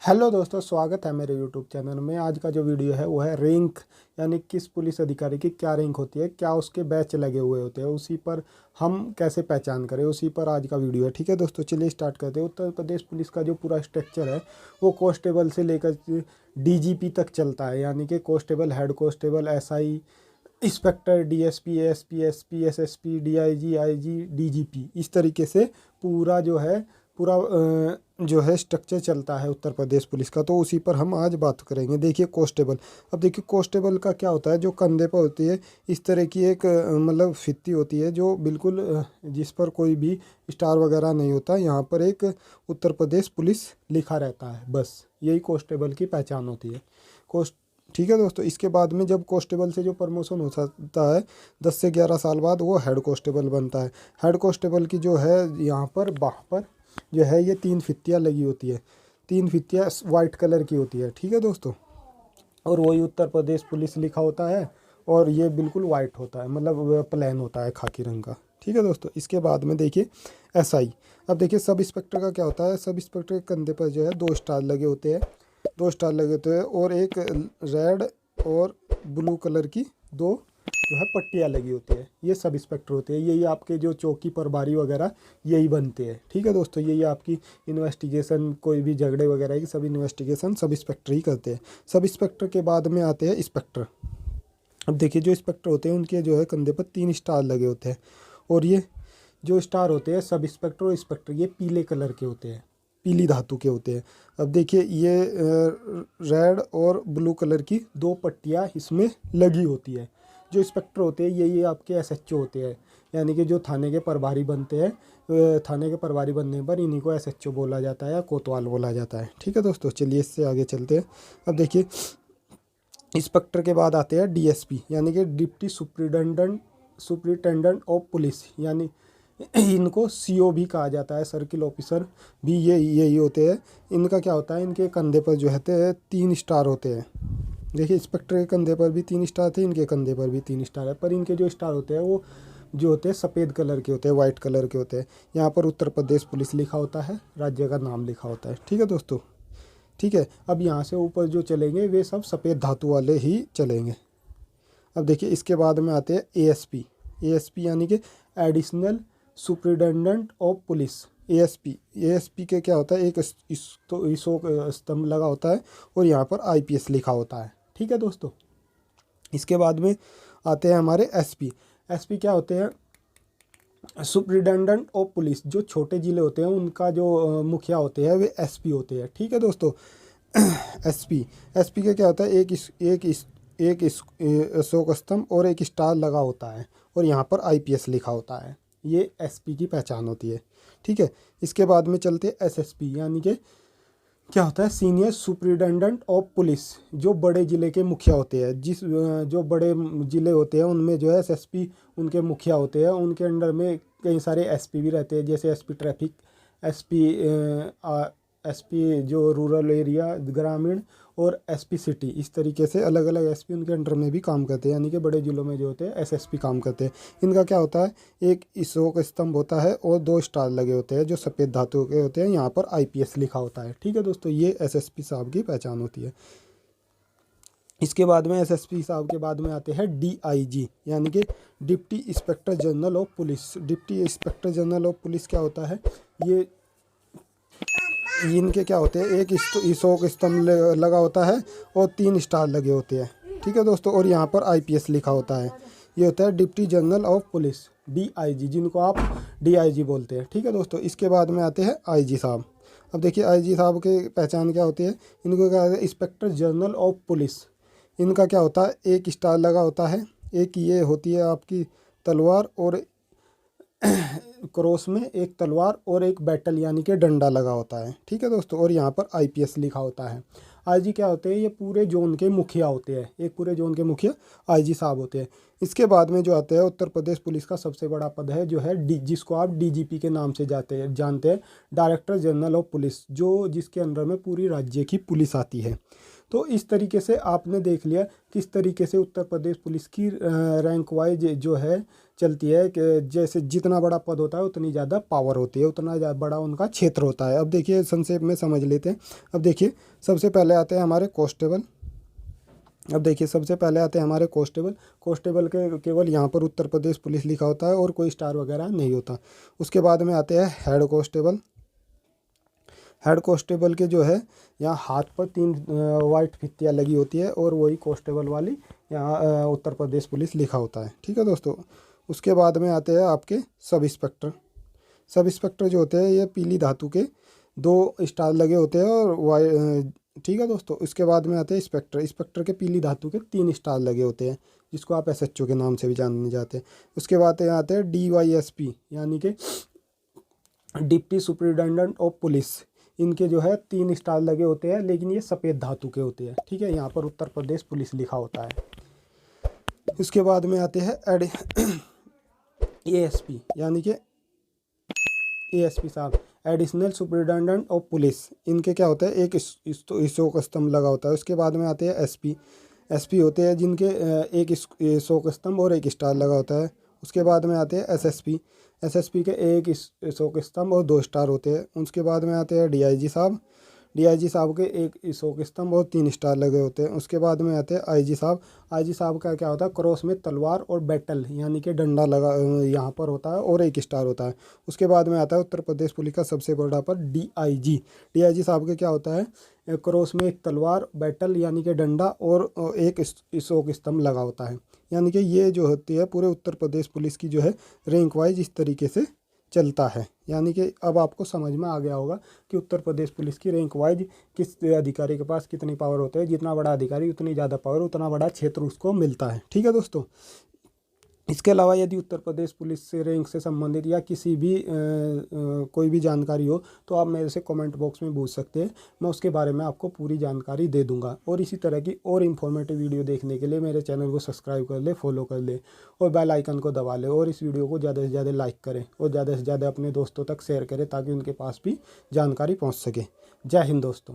Hello दोस्तों, स्वागत है मेरे यूट्यूब चैनल में। आज का जो वीडियो है वो है रैंक, यानी किस पुलिस अधिकारी की क्या रैंक होती है, क्या उसके बैच लगे हुए होते हैं, उसी पर हम कैसे पहचान करें, उसी पर आज का वीडियो है। ठीक है दोस्तों, चलिए स्टार्ट करते हैं। उत्तर प्रदेश पुलिस का जो पूरा स्ट्रक्चर है वो कांस्टेबल से लेकर डीजीपी तक चलता है, यानी कि constable, head constable, SI, inspector, DSP, SP, SP, SSP, DIG, IG, DGP, इस तरीके से पूरा जो है पूरा जो है स्ट्रक्चर चलता है उत्तर प्रदेश पुलिस का। तो उसी पर हम आज बात करेंगे। देखिए कांस्टेबल, अब देखिए कांस्टेबल का क्या होता है, जो कंधे पर होती है इस तरह की एक मतलब फित्ती होती है, जो बिल्कुल जिस पर कोई भी स्टार वगैरह नहीं होता। यहाँ पर एक उत्तर प्रदेश पुलिस लिखा रहता है, बस यही कांस्टेबल की पहचान होती है। कोस्ट ठीक है दोस्तों, इसके बाद में जब कांस्टेबल से जो प्रमोशन हो सकता है 10 से 11 साल बाद, वो हेड कांस्टेबल बनता है। हेड कांस्टेबल की जो है यहाँ पर बाह पर जो है ये 3 फित्तियाँ लगी होती है, 3 फित्तियाँ वाइट कलर की होती है। ठीक है दोस्तों, और वही उत्तर प्रदेश पुलिस लिखा होता है, और ये बिल्कुल वाइट होता है, मतलब प्लेन होता है खाकी रंग का। ठीक है दोस्तों, इसके बाद में देखिए एसआई। अब देखिए सब इंस्पेक्टर का क्या होता है, सब इंस्पेक्टर के कंधे पर जो है 2 स्टार लगे होते हैं, 2 स्टार लगे होते हैं, और एक रेड और ब्लू कलर की 2 जो है पट्टियाँ लगी होती है। ये सब इंस्पेक्टर होते हैं, यही आपके जो चौकी प्रभारी वगैरह यही बनते हैं। ठीक है दोस्तों, यही आपकी इन्वेस्टिगेशन, कोई भी झगड़े वगैरह की सब इन्वेस्टिगेशन सब इंस्पेक्टर ही करते हैं। सब इंस्पेक्टर के बाद में आते हैं इंस्पेक्टर। अब देखिए जो इंस्पेक्टर होते हैं उनके जो है कंधे पर 3 स्टार लगे होते हैं, और ये जो स्टार होते हैं सब इंस्पेक्टर और इंस्पेक्टर ये पीले कलर के होते हैं, पीली धातु के होते हैं। अब देखिए ये रेड और ब्लू कलर की 2 पट्टियाँ इसमें लगी होती है। जो इंस्पेक्टर होते हैं यही आपके एसएचओ होते हैं, यानी कि जो थाने के प्रभारी बनते हैं। थाने के प्रभारी बनने पर इन्हीं को एसएचओ बोला जाता है या कोतवाल बोला जाता है। ठीक है दोस्तों, चलिए इससे आगे चलते हैं। अब देखिए इंस्पेक्टर के बाद आते हैं डीएसपी, यानी कि डिप्टी सुप्रिटेंडेंट ऑफ पुलिस, यानी इनको सीओ भी कहा जाता है, सर्किल ऑफिसर भी यही होते हैं। इनका क्या होता है, इनके कंधे पर जो है 3 स्टार होते हैं। देखिए इंस्पेक्टर के कंधे पर भी 3 स्टार थे, इनके कंधे पर भी 3 स्टार है, पर इनके जो स्टार होते हैं वो जो होते हैं सफ़ेद कलर के होते हैं, वाइट कलर के होते हैं। यहाँ पर उत्तर प्रदेश पुलिस लिखा होता है, राज्य का नाम लिखा होता है। ठीक है दोस्तों, ठीक है। अब यहाँ से ऊपर जो चलेंगे वे सब सफ़ेद धातु वाले ही चलेंगे। अब देखिए इसके बाद में आते हैं एएसपी। एएसपी यानी कि additional superintendent of police. ASP के क्या होता है, एक अशोक स्तंभ लगा होता है, और यहाँ पर आईपीएस लिखा होता है। ठीक है दोस्तों, इसके बाद में आते हैं हमारे एसपी। एसपी क्या होते हैं, सुप्रिटेंडेंट ऑफ पुलिस। जो छोटे ज़िले होते हैं उनका जो मुखिया होते हैं वे एसपी होते हैं। ठीक है दोस्तों, एसपी के क्या होता है, एक अशोक स्तंभ और एक स्टार लगा होता है, और यहाँ पर आईपीएस लिखा होता है। ये एसपी की पहचान होती है। ठीक है, इसके बाद में चलते हैं एसएसपी, यानी कि क्या होता है, सीनियर सुप्रिटेंडेंट ऑफ पुलिस। जो बड़े ज़िले के मुखिया होते हैं, जो बड़े ज़िले होते हैं उनमें जो है एसएसपी उनके मुखिया होते हैं। उनके अंडर में कई सारे एसपी भी रहते हैं, जैसे एसपी ट्रैफिक, एसपी जो रूरल एरिया, ग्रामीण, और एसपी सिटी। इस तरीके से अलग अलग एसपी उनके अंडर में भी काम करते हैं, यानी कि बड़े ज़िलों में जो होते हैं एसएसपी काम करते हैं। इनका क्या होता है, एक अशोक स्तंभ होता है और 2 स्टार लगे होते हैं जो सफ़ेद धातु के होते हैं। यहाँ पर आईपीएस लिखा होता है। ठीक है दोस्तों, ये एसएसपी साहब की पहचान होती है। इसके बाद में एसएसपी साहब के बाद में आते हैं डीआईजी, यानी कि deputy inspector general of police. Deputy inspector general of police क्या होता है, ये इनके क्या होते हैं, एक अशोक स्तंभ लगा होता है और 3 स्टार लगे होते हैं। ठीक है दोस्तों, और यहाँ पर आईपीएस लिखा होता है। ये होता है deputy general of police, DIG, जिनको आप डीआईजी बोलते हैं। ठीक है दोस्तों, इसके बाद में आते हैं आईजी साहब। अब देखिए आईजी साहब की पहचान क्या होती है, इनको क्या होता है, इंस्पेक्टर जनरल ऑफ पुलिस। इनका क्या होता है, एक स्टार लगा होता है, एक ये होती है आपकी तलवार, और क्रॉस में एक तलवार और एक बैटल यानी कि डंडा लगा होता है। ठीक है दोस्तों, और यहाँ पर आईपीएस लिखा होता है। आईजी क्या होते हैं, ये पूरे जोन के मुखिया होते हैं, एक पूरे जोन के मुखिया आईजी साहब होते हैं। इसके बाद में जो आता है उत्तर प्रदेश पुलिस का सबसे बड़ा पद है, जो है जिसको आप डीजीपी के नाम से जानते हैं, डायरेक्टर जनरल ऑफ पुलिस, जो जिसके अंदर में पूरी राज्य की पुलिस आती है। तो इस तरीके से आपने देख लिया किस तरीके से उत्तर प्रदेश पुलिस की रैंक वाइज जो है चलती है, कि जैसे जितना बड़ा पद होता है उतनी ज़्यादा पावर होती है, उतना बड़ा उनका क्षेत्र होता है। अब देखिए संक्षेप में समझ लेते हैं। अब देखिए सबसे पहले आते हैं हमारे कांस्टेबल। अब देखिए सबसे पहले आते हैं हमारे कांस्टेबल। कांस्टेबल के केवल यहाँ पर उत्तर प्रदेश पुलिस लिखा होता है और कोई स्टार वगैरह नहीं होता। उसके बाद में आते हैं हेड कांस्टेबल। हेड कांस्टेबल के जो है यहाँ हाथ पर 3 वाइट फित्तियाँ लगी होती है और वही कांस्टेबल वाली यहाँ उत्तर प्रदेश पुलिस लिखा होता है। ठीक है दोस्तों। उसके बाद में आते हैं आपके सब इंस्पेक्टर। सब इंस्पेक्टर जो होते हैं ये पीली धातु के 2 स्टार लगे होते हैं और ठीक है दोस्तों। इसके बाद में आते हैं इंस्पेक्टर। इंस्पेक्टर के पीली धातु के 3 स्टार लगे होते हैं, जिसको आप SHO के नाम से भी जाने जाते हैं। उसके बाद आते हैं DYSP यानी कि डिप्टी सुपरिटेंडेंट ऑफ पुलिस। इनके जो है 3 स्टार लगे होते हैं, लेकिन ये सफ़ेद धातु के होते हैं। ठीक है, यहाँ पर उत्तर प्रदेश पुलिस लिखा होता है। उसके बाद में आते हैं ASP यानी कि ASP साहब, एडिशनल सुपरिटेंडेंट ऑफ पुलिस। इनके क्या होता है, एक अशोक स्तंभ लगा होता है। उसके बाद में आते हैं SP होते हैं जिनके एक अशोक स्तंभ और 1 स्टार लगा होता है। उसके बाद में आते हैं SSP के 1 अशोक स्तंभ और 2 स्टार होते हैं। उसके बाद में आते हैं DIG साहब के 1 अशोक स्तंभ और 3 स्टार लगे होते हैं। उसके बाद में आते हैं IG साहब का क्या होता है, क्रॉस में तलवार और बैटल यानी कि डंडा लगा यहाँ पर होता है और 1 स्टार होता है। उसके बाद में आता है उत्तर प्रदेश पुलिस का सबसे बड़ा पद DIG साहब के क्या होता है, क्रॉस में 1 तलवार, बैटल यानी कि डंडा और 1 अशोक स्तंभ लगा होता है। यानी कि ये जो होती है पूरे उत्तर प्रदेश पुलिस की जो है रैंक वाइज इस तरीके से चलता है। यानी कि अब आपको समझ में आ गया होगा कि उत्तर प्रदेश पुलिस की रैंक वाइज किस अधिकारी के पास कितनी पावर होती है। जितना बड़ा अधिकारी उतनी ज़्यादा पावर, उतना बड़ा क्षेत्र उसको मिलता है। ठीक है दोस्तों। इसके अलावा यदि उत्तर प्रदेश पुलिस से रैंक से संबंधित या किसी भी कोई भी जानकारी हो तो आप मेरे से कमेंट बॉक्स में पूछ सकते हैं, मैं उसके बारे में आपको पूरी जानकारी दे दूंगा। और इसी तरह की और इन्फॉर्मेटिव वीडियो देखने के लिए मेरे चैनल को सब्सक्राइब कर ले, फॉलो कर ले और बेल आइकन को दबा ले, और इस वीडियो को ज़्यादा से ज़्यादा लाइक करें और ज़्यादा से ज़्यादा अपने दोस्तों तक शेयर करें ताकि उनके पास भी जानकारी पहुँच सके। जय हिंद दोस्तों।